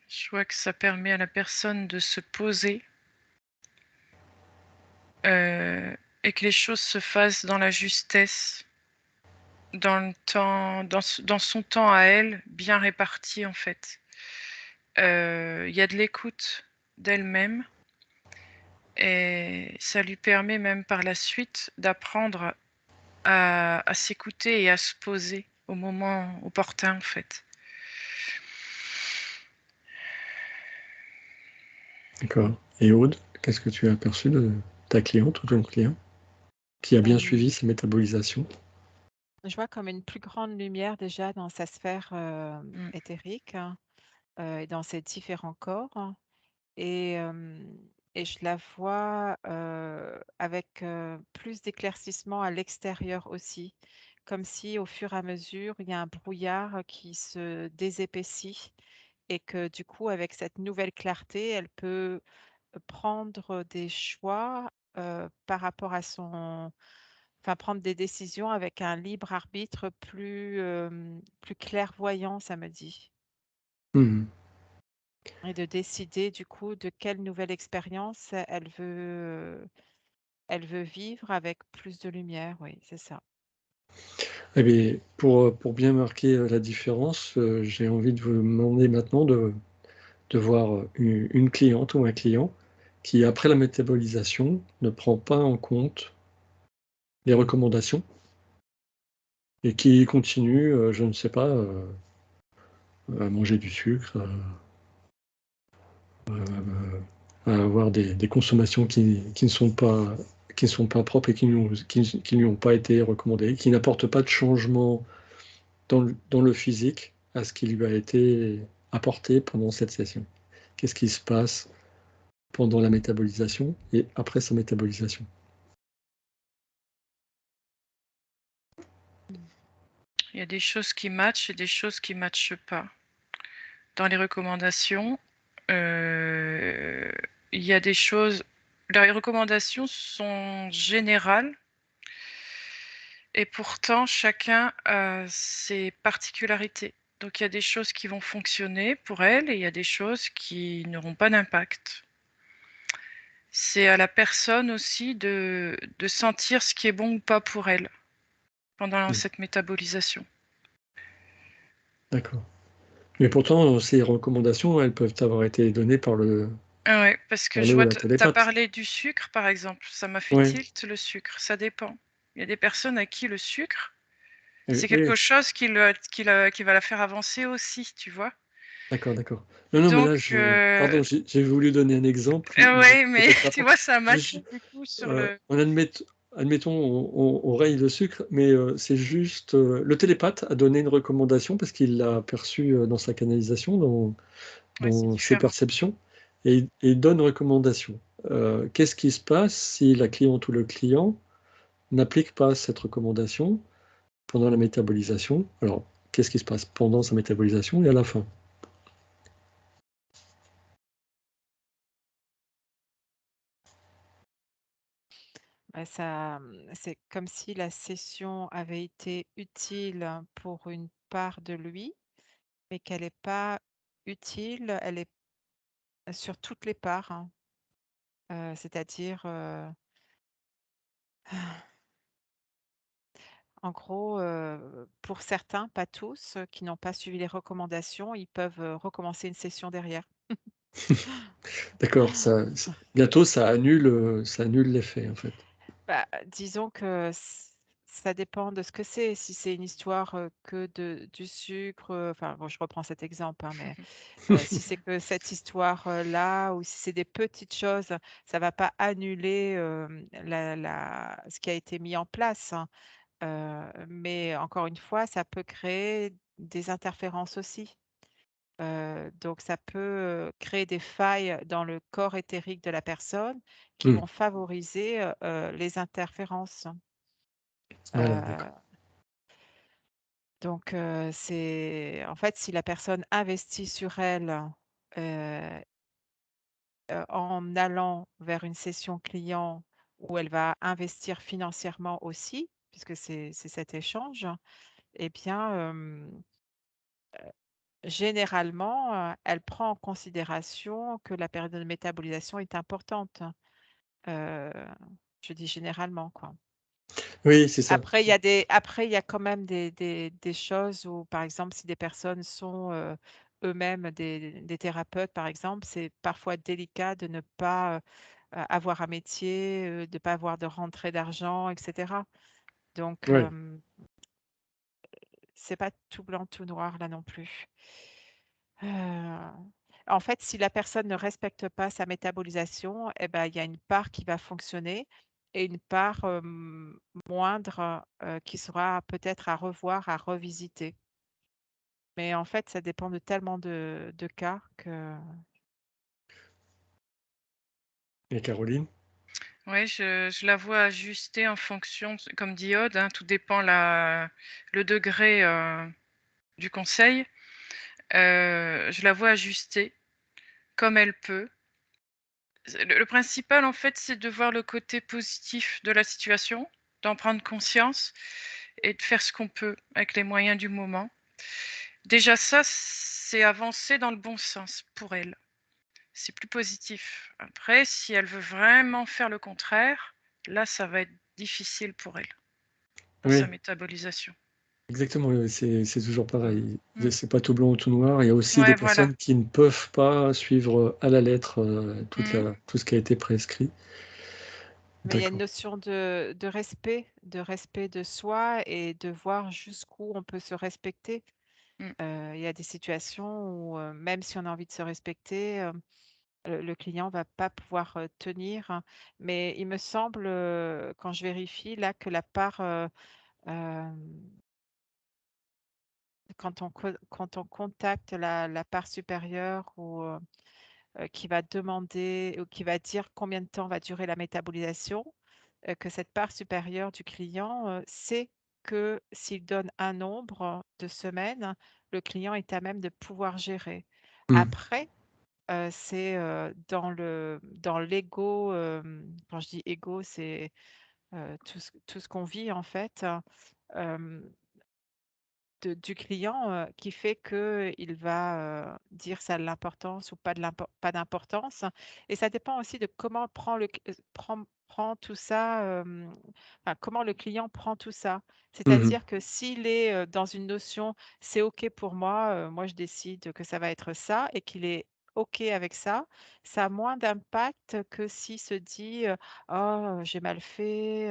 Je vois que ça permet à la personne de se poser et que les choses se fassent dans la justesse, dans le temps, dans son temps à elle, bien réparti en fait. Il y a de l'écoute d'elle-même et ça lui permet même par la suite d'apprendre à s'écouter et à se poser au moment opportun en fait. D'accord. Et Aude, qu'est-ce que tu as aperçu de ta cliente ou ton client qui a bien suivi sa métabolisation? Je vois comme une plus grande lumière déjà dans sa sphère, Mm. éthérique, hein, et dans ses différents corps, hein. Et et je la vois, avec, plus d'éclaircissement à l'extérieur aussi. Comme si au fur et à mesure, il y a un brouillard qui se désépaissit et que du coup, avec cette nouvelle clarté, elle peut prendre des choix, par rapport à son enfin prendre des décisions avec un libre arbitre plus, plus clairvoyant, ça me dit. Mmh. Et de décider du coup de quelle nouvelle expérience elle veut vivre avec plus de lumière, oui, c'est ça. Eh beh, pour bien marquer, la différence, j'ai envie de vous demander maintenant de voir, une cliente ou un client qui, après la métabolisation, ne prend pas en compte les recommandations et qui continue, je ne sais pas, à manger du sucre, à avoir des consommations qui ne sont pas propres et qui ne lui ont pas été recommandées, qui n'apportent pas de changement dans le physique à ce qui lui a été apporté pendant cette session. Qu'est-ce qui se passe pendant la métabolisation et après sa métabolisation? Il y a des choses qui matchent et des choses qui matchent pas. Dans les recommandations, il y a des choses. Les recommandations sont générales et pourtant chacun a ses particularités. Donc il y a des choses qui vont fonctionner pour elle et il y a des choses qui n'auront pas d'impact. C'est à la personne aussi de sentir ce qui est bon ou pas pour elle pendant Mmh. cette métabolisation. D'accord. Mais pourtant, ces recommandations, elles peuvent avoir été données Ah ouais, parce que par je le ou vois, la tu as télépathe. parlé du sucre, par exemple. Ça m'a fait Ouais, tilt, le sucre. Ça dépend. Il y a des personnes à qui le sucre, c'est oui, quelque chose qui va la faire avancer aussi, tu vois. d'accord, d'accord. Non, non, mais Donc, là, pardon, j'ai voulu donner un exemple, mais ouais, mais peut-être tu après. vois, ça a Je matché ju du coup sur le. on admettons, on raye le sucre, mais c'est juste, le télépathe a donné une recommandation parce qu'il l'a perçu, dans sa canalisation, Ouais, c'est dans ses différent. perceptions et il donne recommandation. Qu'est-ce qui se passe si la cliente ou le client n'applique pas cette recommandation pendant la métabolisation? Alors, qu'est-ce qui se passe pendant sa métabolisation et à la fin? Bah, ça, c'est comme si la session avait été utile pour une part de lui, mais qu'elle est pas utile, elle est sur toutes les parts, hein. C'est-à-dire, en gros, pour certains, pas tous, qui n'ont pas suivi les recommandations, ils peuvent, recommencer une session derrière. D'accord, bientôt ça annule l'effet, en fait. Bah, disons que ça dépend de ce que c'est. Si c'est une histoire, que de du sucre, enfin bon, je reprends cet exemple, hein, mais si c'est que cette histoire, là ou si c'est des petites choses, ça va pas annuler, la ce qui a été mis en place, hein. Mais encore une fois, ça peut créer des interférences aussi. Donc ça peut, créer des failles dans le corps éthérique de la personne qui Mmh. vont favoriser, les interférences. Voilà, d'accord. Heu, donc c'est en fait, si la personne investit sur elle, heu en allant vers une session client où elle va investir financièrement aussi, puisque c'est cet échange, eh bien, généralement, elle prend en considération que la période de métabolisation est importante. Je dis généralement, quoi. Oui, c'est ça. Après, il y a quand même des choses où, par exemple, si des personnes sont eux-mêmes des thérapeutes, par exemple, c'est parfois délicat de ne pas avoir un métier, de ne pas avoir de rentrée d'argent, etc. Donc, Ouais. c'est pas tout blanc, tout noir là non plus. Euh, En fait, si la personne ne respecte pas sa métabolisation, eh ben, il y a une part qui va fonctionner et une part moindre qui sera peut-être à revoir, à revisiter. Mais en fait, ça dépend de tellement de cas que... Et Caroline? Oui, je la vois ajuster en fonction, comme dit Aude, hein, tout dépend le degré du conseil. Je la vois ajuster comme elle peut. Le principal, en fait, c'est de voir le côté positif de la situation, d'en prendre conscience et de faire ce qu'on peut avec les moyens du moment. Déjà ça, c'est avancer dans le bon sens pour elle. C'est plus positif. Après, si elle veut vraiment faire le contraire, là, ça va être difficile pour elle, dans sa Oui, métabolisation. exactement. C'est toujours Mm. pareil. Mm. C'est pas tout blanc ou tout noir. Il y a aussi des Ouais, voilà. personnes qui ne peuvent pas suivre à la lettre Mm. tout ce qui a été prescrit. Mais il y a une D'accord. notion de respect de soi et de voir jusqu'où on peut se respecter. Mm. Il y a des situations où, même si on a envie de se respecter, le client va pas pouvoir tenir, hein. Mais il me semble, quand je vérifie là, que la part, euh, quand on contacte la part supérieure ou qui va demander ou qui va dire combien de temps va durer la métabolisation, que cette part supérieure du client sait que s'il donne un nombre de semaines, le client est à même de pouvoir gérer. Hmm. Après, c'est dans l'ego, quand je dis ego, c'est tout ce qu'on vit en fait. euh, du client qui fait qu'il va dire ça a de l'importance ou pas pas d'importance. Et ça dépend aussi de comment prend tout ça, enfin, comment le client prend tout ça. Mhm. C'est-à-dire que s'il est dans une notion, c'est OK pour moi, moi je décide que ça va être ça et qu'il est OK avec ça a moins d'impact que s'il se dit oh, j'ai mal fait,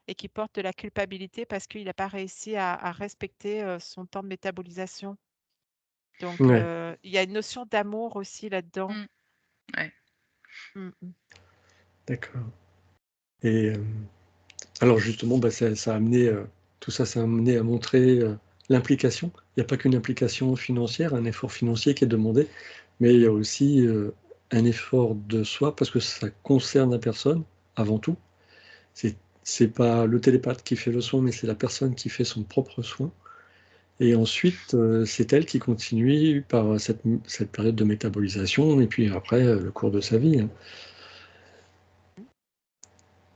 et qui porte de la culpabilité parce qu'il n'a pas réussi à respecter son temps de métabolisation. Donc, Ouais, il y a une notion d'amour aussi là-dedans. Mm. Ouais. Mm, mm. d'accord. Et alors justement, bah, ça a amené, tout ça, ça a amené à montrer l'implication. Il n'y a pas qu'une implication financière, un effort financier qui est demandé, mais il y a aussi un effort de soi parce que ça concerne la personne avant tout. C'est, c'est pas le télépathe qui fait le soin, mais c'est la personne qui fait son propre soin. Et ensuite, c'est elle qui continue par cette période de métabolisation, et puis après, le cours de sa vie, hein.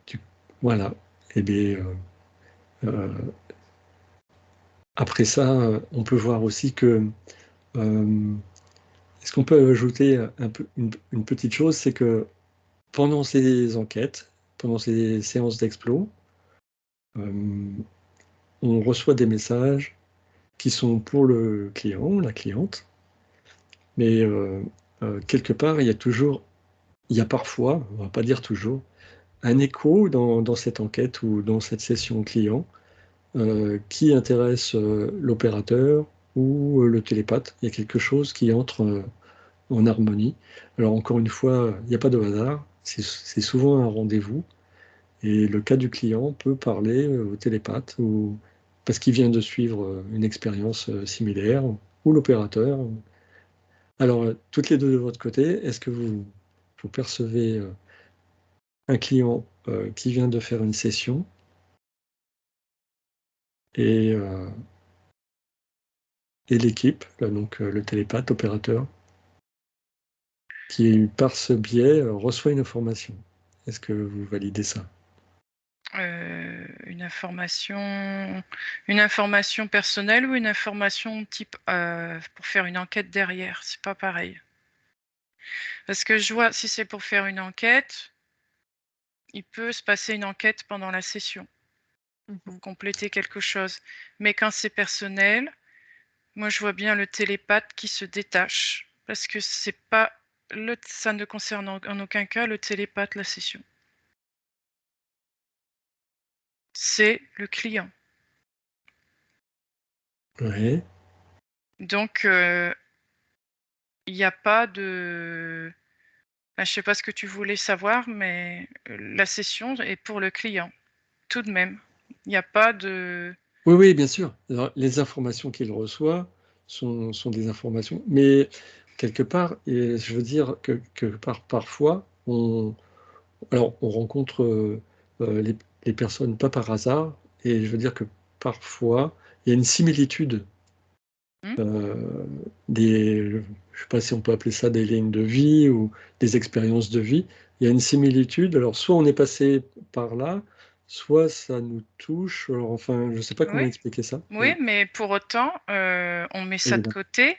Du- Voilà. Et bien, euh, après ça, on peut voir aussi que, euh, est-ce qu'on peut ajouter un peu, une petite chose, c'est que pendant ces enquêtes, pendant ces séances d'explo, euh, on reçoit des messages qui sont pour le client, la cliente, mais quelque part, il y a parfois, on va pas dire toujours, un écho dans cette enquête ou dans cette session client qui intéresse l'opérateur ou le télépathe. Il y a quelque chose qui entre en harmonie. Alors encore une fois, il n'y a pas de hasard, c'est souvent un rendez-vous. Et le cas du client peut parler au télépathe ou parce qu'il vient de suivre une expérience similaire ou l'opérateur. Alors, toutes les deux de votre côté, est-ce que vous percevez un client qui vient de faire une session et, euh, et l'équipe, là, donc le télépathe, l'opérateur, qui par ce biais reçoit une information? Est-ce que vous validez ça? Une information personnelle ou une information type pour faire une enquête derrière, c'est pas pareil. Parce que je vois, si c'est pour faire une enquête, il peut se passer une enquête pendant la session pour compléter quelque chose. Mais quand c'est personnel, moi je vois bien le télépathe qui se détache parce que c'est pas ça ne concerne en aucun cas le télépathe, la session. C'est le client. Ouais. Donc, il n'y a pas de... je ne sais pas ce que tu voulais savoir, mais la session est pour le client, tout de même. Il n'y a pas de... Oui, oui, bien sûr. Alors, les informations qu'il reçoit sont des informations, mais quelque part, et je veux dire que parfois, on rencontre les personnes pas par hasard, et je veux dire que parfois, il y a une similitude je ne sais pas si on peut appeler ça des lignes de vie ou des expériences de vie. Il y a une similitude. Alors, soit on est passé par là, soit ça nous touche. Alors, enfin, je ne sais pas comment Oui, expliquer ça. oui, mais pour autant, on met ça de Évidemment. côté,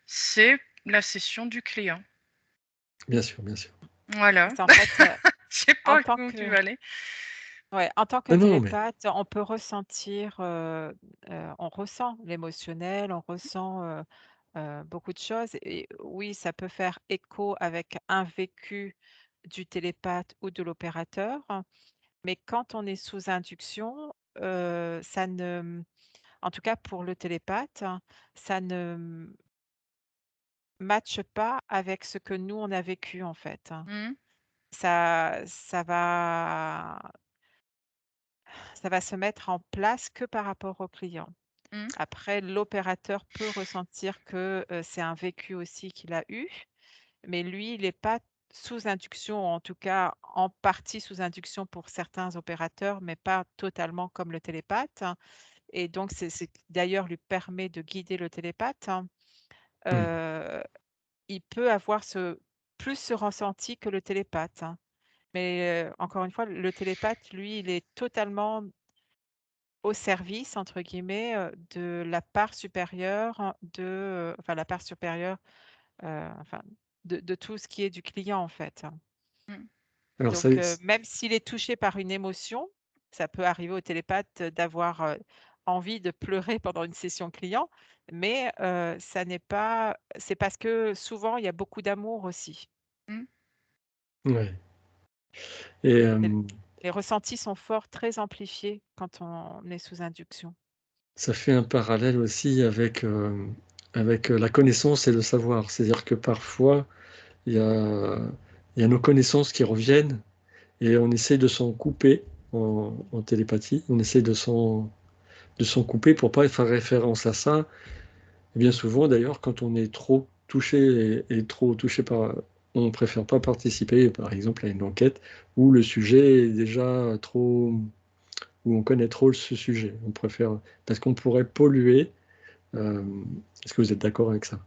c'est la session du client. Bien sûr, bien sûr. Voilà. En fait, Je sais en pas tant où que, tu vas aller. ouais, en tant que Non, non, mais télépathe, on peut ressentir, on ressent l'émotionnel, on ressent beaucoup de choses. Et oui, ça peut faire écho avec un vécu du télépathe ou de l'opérateur. Mais quand on est sous induction, ça ne, en tout cas pour le télépathe, ça ne matche pas avec ce que nous on a vécu en fait. Mmh. Ça va se mettre en place que par rapport au client. Mmh. Après, l'opérateur peut ressentir que, c'est un vécu aussi qu'il a eu, mais lui, il n'est pas sous induction, en tout cas en partie sous induction pour certains opérateurs, mais pas totalement comme le télépathe. Et donc c'est ce qui d'ailleurs lui permet de guider le télépathe. oui. Il peut avoir plus ce ressenti que le télépathe. Mais, encore une fois, le télépathe, lui, il est totalement au service, entre guillemets, de la part supérieure enfin la part supérieure, enfin de tout ce qui est du client, en fait. Mmh. Alors, ça, Donc, même s'il est touché par une émotion, ça peut arriver au télépathe d'avoir, envie de pleurer pendant une session client, mais, ça n'est pas c'est parce que souvent il y a beaucoup d'amour aussi. Mmh. ouais. Et Et les ressentis sont forts, très amplifiés quand on est sous induction. ça fait un parallèle aussi avec la connaissance et le savoir. C'est-à-dire que parfois, il y a, il y a nos connaissances qui reviennent et on essaie de s'en couper en télépathie. On essaie de s'en couper pour pas faire référence à ça. Et bien souvent, d'ailleurs, quand on est trop touché et trop touché par... On préfère pas participer, par exemple, à une enquête où le sujet est déjà trop... où on connaît trop ce sujet. On préfère... Parce qu'on pourrait polluer. euh, Est-ce que vous êtes d'accord avec ça?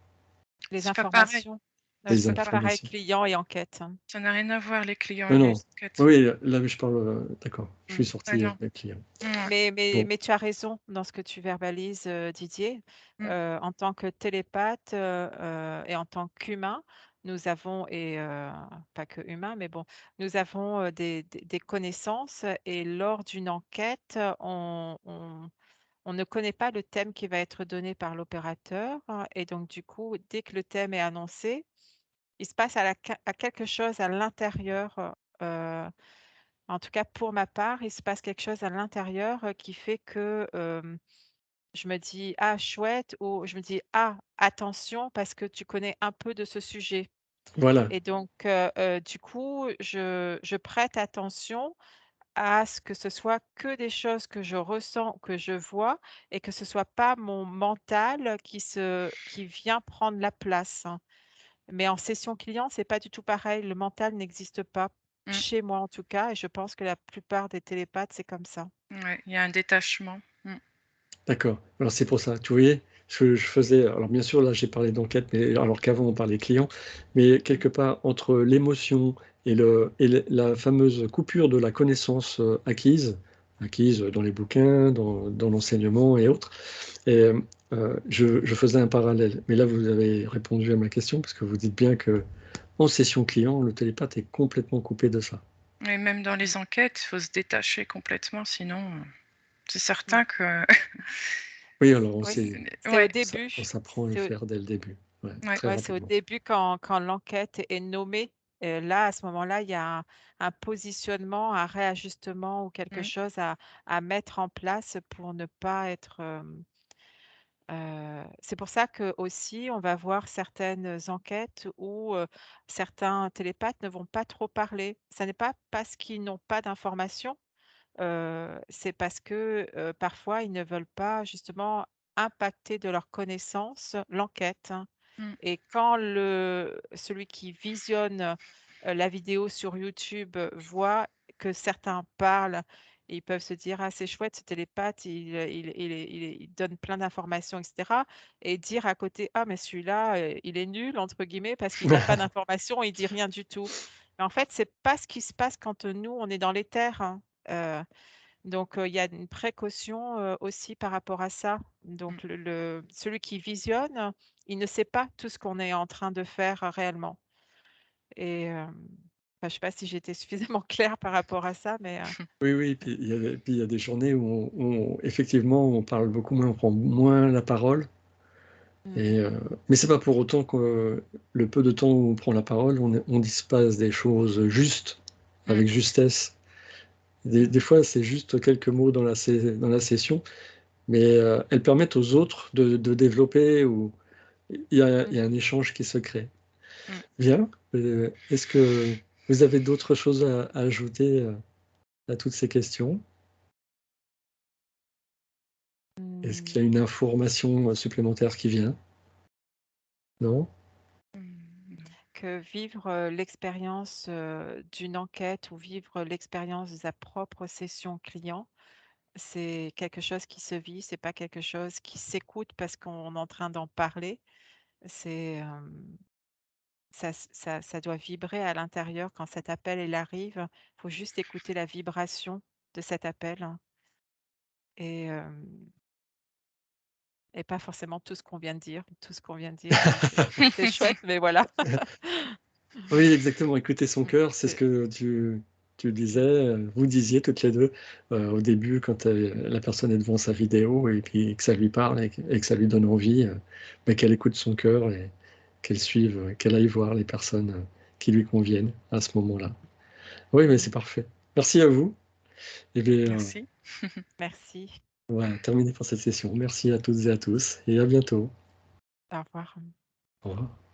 Les C'est pas pareil. informations, Les c'est pas pareil informations. client et enquête. Ça n'a rien à voir, les clients Non, et non. les enquêtes. Oui, là, je parle... d'accord. Je suis Ah sorti non. des clients. Ouais. Bon, Mais tu as raison dans ce que tu verbalises, Didier. Mmh. En tant que télépathe, et en tant qu'humain, nous avons pas que humain, mais bon, nous avons, des connaissances et lors d'une enquête, on ne connaît pas le thème qui va être donné par l'opérateur, et donc du coup, dès que le thème est annoncé, il se passe à quelque chose à l'intérieur, en tout cas pour ma part, il se passe quelque chose à l'intérieur, qui fait que, je me dis: «Ah chouette» ou je me dis: «Ah attention parce que tu connais un peu de ce sujet» voilà. et donc du coup, je prête attention à ce que ce soit que des choses que je ressens, que je vois et que ce soit pas mon mental qui vient prendre la place, hein. Mais en session client, c'est pas du tout pareil. Le mental n'existe pas, Mmh. chez moi en tout cas, et je pense que la plupart des télépathes, c'est comme ça. Ouais, il y a un détachement. Mmh. D'accord. Alors c'est pour ça. Tu voyais, je faisais, alors bien sûr là j'ai parlé d'enquête, mais alors qu'avant on parlait client, mais quelque part entre l'émotion et la fameuse coupure de la connaissance acquise dans les bouquins, dans l'enseignement et autres, et je faisais un parallèle. Mais là vous avez répondu à ma question parce que vous dites bien que en session client, le télépathe est complètement coupé de ça. Et même dans les enquêtes, il faut se détacher complètement, sinon c'est certain que Oui, alors Oui, c'est au ouais, début. on s'apprend à le C'est au, faire dès le début, ouais, ouais. très ouais, c'est au rapidement. début quand l'enquête est nommée. Là, à ce moment-là, il y a un positionnement, un réajustement ou quelque Mm. chose à mettre en place pour ne pas être. C'est pour ça que aussi, on va voir certaines enquêtes où certains télépathes ne vont pas trop parler. Ça n'est pas parce qu'ils n'ont pas d'informations, c'est parce que parfois ils ne veulent pas justement impacter de leur connaissance l'enquête, hein. Mm. Et quand celui qui visionne la vidéo sur YouTube voit que certains parlent, ils peuvent se dire: «Ah, c'est chouette ce télépathe, il donne plein d'informations, etc.» Et dire à côté: «Ah, mais celui-là, il est nul» entre guillemets parce qu'il n'a pas d'informations, il dit rien du tout. Mais en fait, c'est pas ce qui se passe quand nous, on est dans l'éther, hein. Donc il y a une précaution, aussi par rapport à ça. Donc celui qui visionne, il ne sait pas tout ce qu'on est en train de faire, réellement. Et je ne sais pas si j'étais suffisamment claire par rapport à ça, mais Oui, oui, puis il y a des journées où effectivement on parle beaucoup moins, on prend moins la parole. mmh, Et, mais c'est pas pour autant que le peu de temps où on prend la parole, on dispose des choses justes, Mm. avec justesse. mmh, Des fois, c'est juste quelques mots dans la session, mais elles permettent aux autres de développer, ou il y a mmh. un échange qui se crée. Mm. Bien. Est-ce que vous avez d'autres choses à ajouter à toutes ces questions? Est-ce qu'il y a Mmh, une information supplémentaire qui vient? Non? Mm. que vivre l'expérience d'une enquête ou vivre l'expérience de sa propre session client, c'est quelque chose qui se vit, c'est pas quelque chose qui s'écoute parce qu'on est en train d'en parler. C'est ça doit vibrer à l'intérieur quand cet appel il arrive. Il faut juste écouter la vibration de cet appel, hein, et pas forcément tout ce qu'on vient de dire. Tout ce qu'on vient de dire, c'est chouette, mais voilà. Oui, exactement. Écouter son cœur, c'est ce C'est que tu disais, vous disiez toutes les deux au début quand la personne est devant sa vidéo et puis que ça lui parle et que ça lui donne envie, mais qu'elle écoute son cœur et qu'elle suive, qu'elle aille voir les personnes qui lui conviennent à ce moment-là. Oui, mais mmh, c'est parfait. Merci à vous. Et bien, Merci. merci. on va terminer pour cette session. Merci à toutes et à tous et à bientôt. Au revoir. Au revoir.